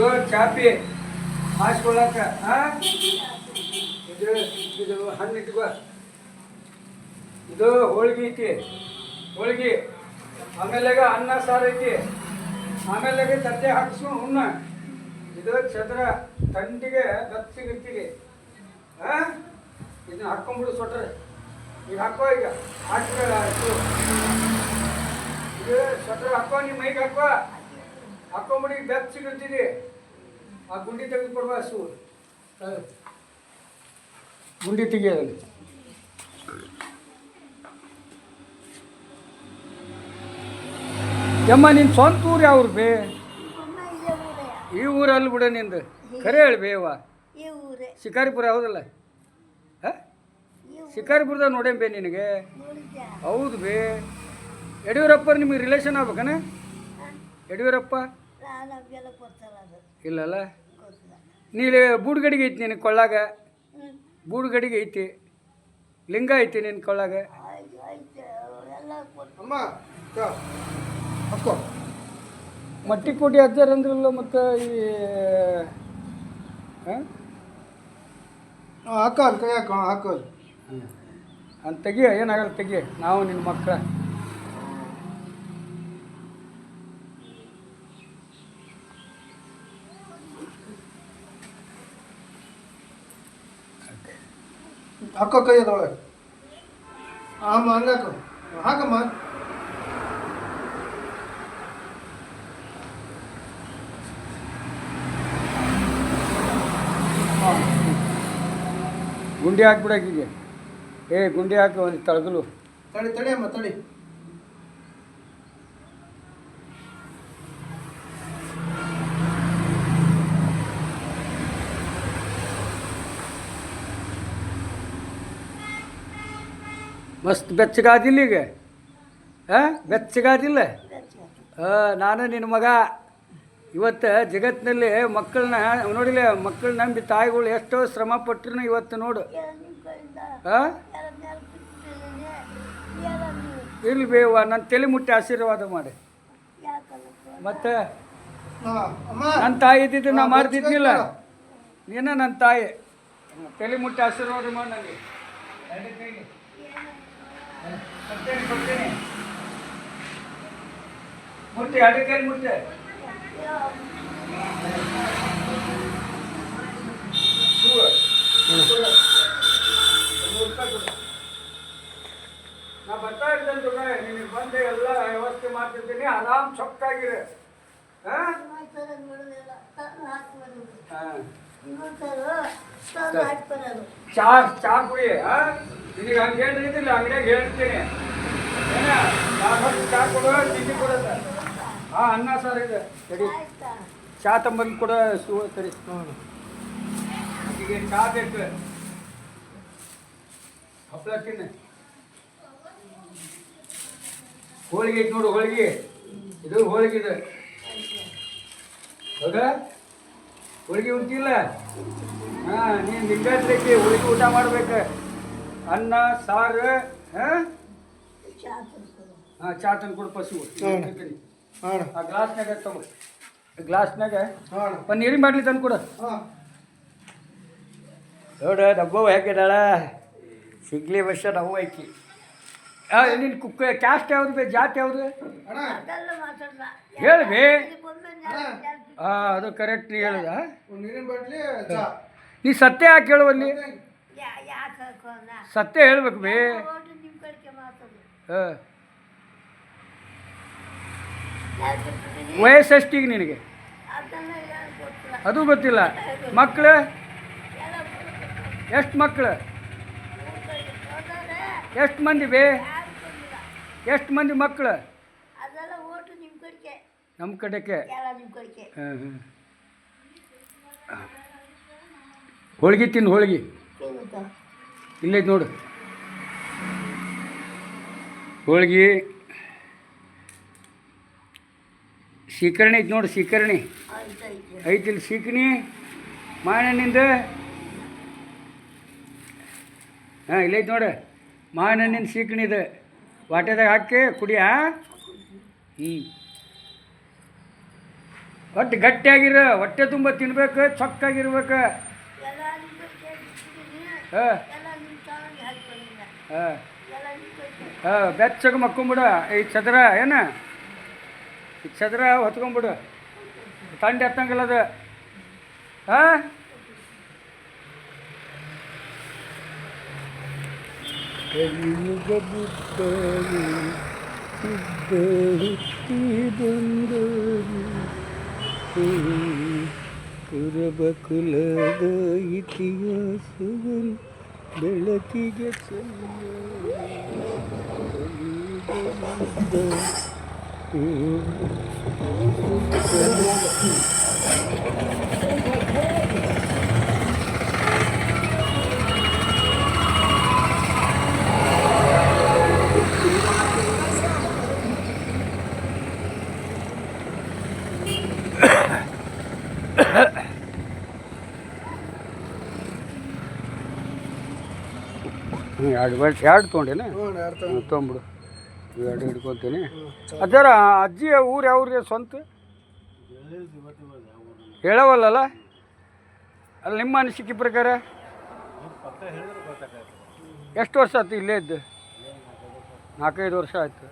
ಇದು ಚಾಪಿ ಹಾಸ್ಕೊಳಕ ಇದು ಇದು ಹಣ್ಣು ಇಟ್ಕೋ. ಇದು ಹೋಳ್ಗೆ ಐತಿ, ಹೋಳ್ಗೆ. ಆಮೇಲೆ ಅನ್ನ ಸಾರು ಐತಿ. ಆಮೇಲೆ ತಟ್ಟೆ ಹಾಕಿಸ್ಕೊಂಡು ಉಣ್ಣ. ಇದು ಚದ್ರ ತಂಡಿಗೆ ಗಚ್ಚಿಗಿರ್ತೀವಿ. ಇದನ್ನ ಹಾಕ್ಕೊಂಬಿಡು ಸ್ವೆಟರ್. ಈಗ ಹಾಕೋ, ಈಗ ಹಾಕ್ಬೇಡ. ಇದು ಸ್ವೆಟರ್ ಹಾಕೋ, ನಿಮ್ಮ ಮೈಗೆ ಹಾಕೋ. ಹಾಕೊಂಬಿಡಿ, ಬೆಚ್ಚಿಗಿರ್ತೀವಿ. ಆ ಗುಂಡಿ ತೆಗೆದು ಕೊಡುವ ಹಸು ಗುಂಡಿ ತೆಗಿಯೋದಲ್ಲಿ. ಯಮ್ಮ ನಿನ್ನ ಸ್ವಂತ ಊರು ಯಾವ್ರು ಬೇ? ಈ ಊರಲ್ಲಿ ಬಿಡ ನಿಂದು. ಖರೆ ಹೇಳಿ ಬೇವ. ಶಿಕಾರಿಪುರ ಹೌದಲ್ಲ? ಹಾಂ, ಶಿಕಾರಿಪುರದಾಗ ನೋಡೇನ್ ಬೇ ನಿನಗೆ? ಹೌದು ಬೇ. ಯಡಿಯೂರಪ್ಪ ನಿಮಗೆ ರಿಲೇಷನ್ ಆಗ್ಬೇಕನ? ಯಡಿಯೂರಪ್ಪ ಇಲ್ಲಲ್ಲ. ನೀನು ಬೂಡ್ಗಡಿಗೆ ಐತಿ ನಿನಗೆ ಕೊಳ್ಳಾಗ. ಬೂಡ್ಗಡಿಗೆ ಐತಿ, ಲಿಂಗ ಐತಿ ನಿನ್ನ ಕೊಳ್ಳಾಗ. ಮಟ್ಟಿ ಕೋಟಿ ಅಜ್ಜಾರ ಅಂದ್ರಲ್ಲ. ಮತ್ತು ಈ ಹಾಕೋದು ಕೈ ಹಾಕೋದು ಅಂತ ತೆಗಿಯ, ಏನಾಗಲ್ಲ ತೆಗಿಯ. ನಾವು ನಿನ್ನ ಮಕ್ಕಳ. ಹಾಕೋ ಕೈ ಅದೊಳಗೆ. ಆಮ ಹಂಗಾಕ ಹಾಕಮ್ಮ. ಗುಂಡಿ ಹಾಕ್ಬಿಡಾಕಿಗೆ. ಗುಂಡಿ ಹಾಕಿ ಒಂದು ತಳಗಲು. ತಡಿ ಅಮ್ಮ ತಡಿ. ಮಸ್ತ್ ಬೆಚ್ಚಗಾದಿಲ್ಲ ಈಗ? ಬೆಚ್ಚಗಾದಿಲ್ಲ? ನಾನು ನಿನ್ನ ಮಗ. ಇವತ್ತು ಜಗತ್ತಿನಲ್ಲಿ ಮಕ್ಕಳನ್ನ ನೋಡಿಲ್ಲ, ಮಕ್ಕಳು ನಂಬಿ ತಾಯಿಗಳು ಎಷ್ಟೋ ಶ್ರಮ ಪಟ್ಟರು. ಇವತ್ತು ನೋಡು. ಇರ್ಲಿ ಬೇವ, ನನ್ನ ತಲೆ ಮುಟ್ಟಿ ಆಶೀರ್ವಾದ ಮಾಡಿ. ಮತ್ತೆ ನನ್ನ ತಾಯಿ ಇದ್ದಿದ್ದು ನಾ ಮಾಡ್ತಿದ್ನಿಲ್ಲ. ನೀನ ನನ್ನ ತಾಯಿ. ತಲೆ ಮುಟ್ಟಿ ಆಶೀರ್ವಾದ ಮಾಡಿ ನನಗೆ. ಕೊಡ್ತೇನೆ ಮುಟ್ಟೆ, ಎರಡು ಕೈಲಿ ಮುಟ್ಟೆ. ನಾ ಬರ್ತಾ ಇರ್ತೇನೆ, ನಿನಗೆ ಬಂದು ಎಲ್ಲ ವ್ಯವಸ್ಥೆ ಮಾಡ್ತಿರ್ತೀನಿ. ಆರಾಮ್ ಚೊಕ್ಕಾಗಿರಿ. ಚಾ ಕುಡಿ. ನಿನಗೆ ಹಂಗೆ ಹೇಳಿದಿಲ್ಲ, ಅಂಗಡಿಯಾಗ ಹೇಳ್ತೀನಿ. ಚಾ ಕೊಡು, ತಿಂಡಿ ಕೊಡೋದ. ಅನ್ನ ಸಾರು ಇದೆ. ಸರಿ, ಚಾ ತಂಬಂದು ಕೊಡ. ಸರಿ, ಈಗ ಚಾ ಬೇಕು. ಹಪ್ಪಳ ತಿನ್ನ. ಹೋಳಿಗೆ ಐತೆ ನೋಡು, ಹೋಳಿಗೆ. ಇದು ಹೋಳಿಗೆ ಇದೆ. ಹೌದ? ಹೋಳಿಗೆ ಉಂಟಿಲ್ಲ? ನೀನು ಲಿಂಗಾಯತಕ್ಕೆ ಹೋಳಿಗೆ ಊಟ ಮಾಡ್ಬೇಕು. ಅನ್ನ ಸಾರು. ಚಾ ತಂದು ಕೊಡು ಪಶು. ಆ ಗ್ಲಾಸ್ನಾಗ ತಗೋ. ಗ್ಲಾಸ್ನಾಗ ಒಂದು ನೀರಿನ ಬಾಟ್ಲಿ ತಂದು ಕೊಡು. ನೋಡ ಡಬ್ಬವು ಹೇಗಿದ್ದಾಳ. ಸಿಗ್ಲಿ ವರ್ಷ ನಾವು ಐಕಿ. ನಿನ್ನ ಕುಕ್ಕ ಕ್ಯಾಸ್ಟ್ ಯಾವ್ದು ಬೇ? ಜಾತಿ ಯಾವುದು ಹೇಳಿ ಬೇ? ಅದು ಕರೆಕ್ಟ್. ನೀ ಹೇಳುದ? ನೀ ಸತ್ಯ ಯಾಕೆ ಹೇಳುವಲ್ಲಿ? ಸತ್ಯ ಹೇಳ್ಬೇಕು ಬೇ. ವಯಸ್ಸು ಎಷ್ಟಿಗೆ ನಿನಗೆ? ಅದು ಗೊತ್ತಿಲ್ಲ. ಮಕ್ಕಳು ಎಷ್ಟು? ಮಕ್ಕಳು ಎಷ್ಟು ಮಂದಿ ಬೇ? ಎಷ್ಟು ಮಂದಿ ಮಕ್ಕಳು? ನಮ್ಮ ಕಡೆಗೆ. ಹೋಳ್ಗೆ ತಿನ್ನು, ಹೋಳ್ಗೆ ಇಲ್ಲೈತೆ ನೋಡು. ಹೋಳ್ಗೆ ಸೀಕರಣೆ ಐತೆ ನೋಡು. ಸೀಕರಣೆ ಐತಿಲ್ಲ? ಸೀಕಣಿ ಮಾವಿನಹಣ್ಣಿಂದ. ಇಲ್ಲೈತೆ ನೋಡು. ಮಾವಿನಹಣ್ಣಿನ ಸೀಕಣಿ ಇದೆ. ವಾಟೆದಾಗ ಹಾಕಿ ಕುಡಿಯ. ಒಟ್ಟು ಗಟ್ಟಿಯಾಗಿರ ಹೊಟ್ಟೆ ತುಂಬ ತಿನ್ಬೇಕು ಚೊಕ್ಕಾಗಿರ್ಬೇಕು ಹಾಂ ಹಾಂ ಹಾಂ ಬೆಚ್ಚಗೆ ಮಕ್ಕೊಂಬಿಡು ಈ ಛದ್ರ ಏನು ಈ ಛದ್ರ ಹೊತ್ಕೊಂಬಿಡು ತಂಡ ಎತ್ತಂಗಿಲ್ಲ ಅದು ಹಾಂ ಕಲಿಯುಗ ಬುದ್ಧನು ಸಿದ್ಧ ಹುಟ್ಟಿ ಬಂದರು ಕುರುಬಕುಲದ ಇತಿಹಾಸವನ್ನು ಬೆಳಕಿಗೆ ಎರಡು ತೊಗೊಂಡೇನೆ ತೊಗೊಂಬಿಡು ಎರಡು ಹಿಡ್ಕೊತೀನಿ ಅಜ್ಜಾರ ಅಜ್ಜಿಯ ಊರು ಯಾವ್ರಿ ಸ್ವಂತ ಹೇಳವಲ್ಲ ಅಲ್ಲಿ ನಿಮ್ಮ ಅನಿಸಿಕೆ ಪ್ರಕಾರ ಎಷ್ಟು ವರ್ಷ ಆಯ್ತು ಇಲ್ಲೇ ಇದ್ದು 4-5 ವರ್ಷ ಆಯ್ತು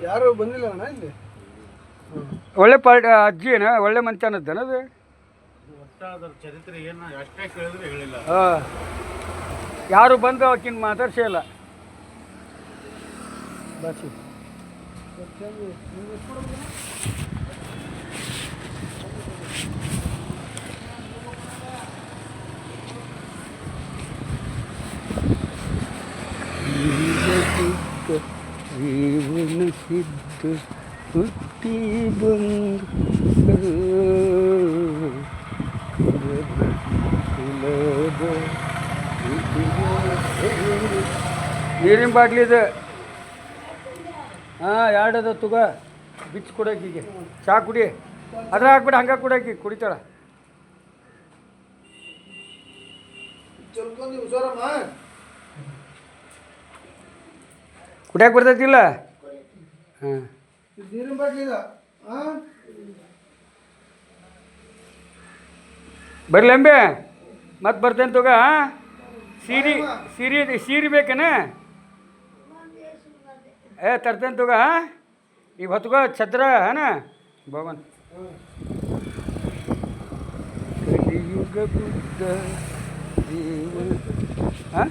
ಯಾರು ಬಂದಿಲ್ಲ ಅಣ್ಣ ಇಲ್ಲಿ ಒಳ್ಳೆ ಅಜ್ಜಿ ಏನ ಒಳ್ಳೆ ಮಂಚಾನದ್ದೇನದು ಚರಿತ್ರೆ ಏನು ಅಷ್ಟೇ ಕೇಳಿದ್ರೆ ಹೇಳಿಲ್ಲ ಹಾಂ ಯಾರು ಬಂದು ಅವಕ್ಕಿಂತ ಮಾತಾಡ್ಸೇ ಇಲ್ಲ ಬಾಸಿ ಜೀವನ ಸಿದ್ಧ ಹುಟ್ಟಿ ಬಂದು ನೀರಿನ ಬಾಟ್ಲಿ ಇದೆ ಹಾಂ ಎರಡದ ತುಗ ಬಿಚ್ಚಿ ಕೊಡೋಕೀಗೆ ಚಹಾ ಕುಡಿ ಅದ್ರ ಹಾಕ್ಬಿಟ್ಟು ಹಂಗೆ ಕುಡೋಕಿ ಕುಡಿತಾಳ ಚಲ್ಕೊಂಡಿ ಹುಷಾರಮ್ಮ ಕುಡಿಯಕ್ಕೆ ಬರ್ತೈತಿಲ್ಲ ಹಾಂ ನೀರಿನ ಬಾಟ್ಲಿ ಇದೆ ಹಾಂ ಬರ್ಲಂಬೆ ಮತ್ತೆ ಬರ್ತೇನೆ ತಗ ಸೀರೆ ಬೇಕೇನ ತರ್ತೇನೆ ತಗ ಈಗ ಹೊತ್ಕೋ ಛತ್ರ ಹಾನ ಭವನ್ ಕಲಿಯುಗ ಬುದ್ಧ ಹಾಂ